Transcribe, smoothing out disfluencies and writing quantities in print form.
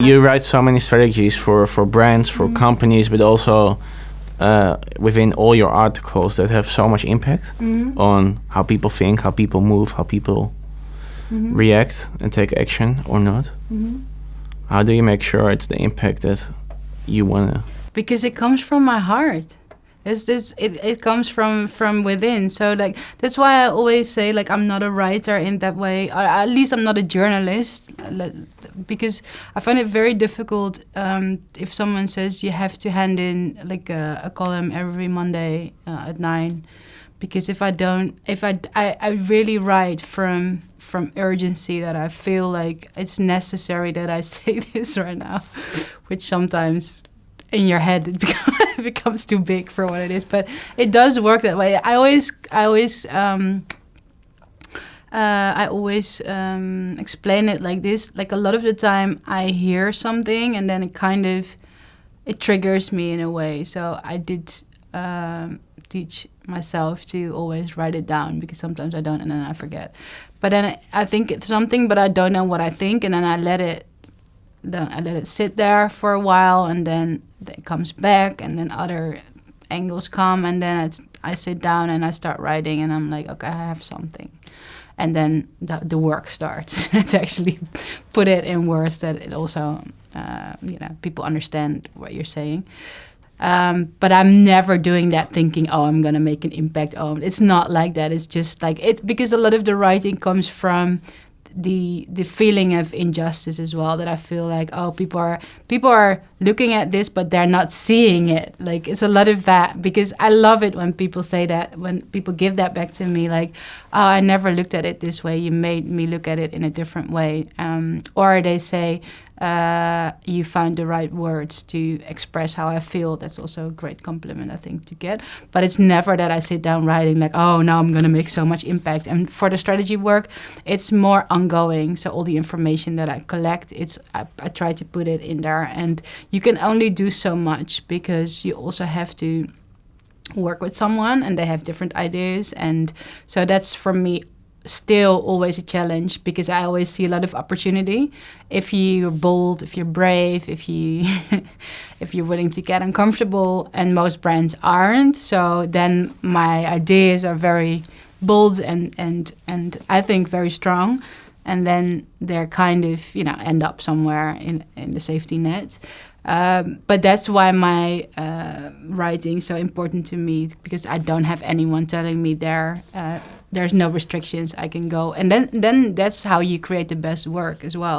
You write so many strategies for brands, for companies, but also within all your articles that have so much impact on how people think, how people move, how people react and take action or not. How do you make sure it's the impact that you want to? Because it comes from my heart. It comes from within. So like that's why I always say like I'm not a writer in that way, or at least I'm not a journalist, because I find it very difficult if someone says you have to hand in like a column every Monday at 9, because if I really write from urgency, that I feel like it's necessary that I say this right now, which sometimes in your head it becomes too big for what it is, but it does work that way. I always explain it like this. Like a lot of the time I hear something and then it triggers me in a way. So I did teach myself to always write it down, because sometimes I don't and then I forget. But then I think it's something, but I don't know what I think, and then I let it sit there for a while, and then it comes back, and then other angles come, and then I sit down and I start writing, and I'm like, okay, I have something. And then the work starts to actually put it in words that it also, people understand what you're saying. But I'm never doing that thinking, oh, I'm going to make an impact. Oh, it's not like that. It's just like it, because a lot of the writing comes from the feeling of injustice as well, that I feel like, oh, people are looking at this, but they're not seeing it. Like it's a lot of that, because I love it when people say that, when people give that back to me, like, oh, I never looked at it this way. You made me look at it in a different way. Or they say, you found the right words to express how I feel. That's also a great compliment, I think, to get. But it's never that I sit down writing like, oh, now I'm going to make so much impact. And for the strategy work, it's more ongoing. So all the information that I collect, I try to put it in there. And you can only do so much, because you also have to work with someone and they have different ideas. And so that's, for me, still always a challenge, because I always see a lot of opportunity if you're bold, if you're brave, if you're willing to get uncomfortable, and most brands aren't. So then my ideas are very bold and I think very strong, and then they're kind of end up somewhere in the safety net. But that's why my writing is so important to me, because I don't have anyone telling me there's no restrictions. I can go, and then that's how you create the best work as well.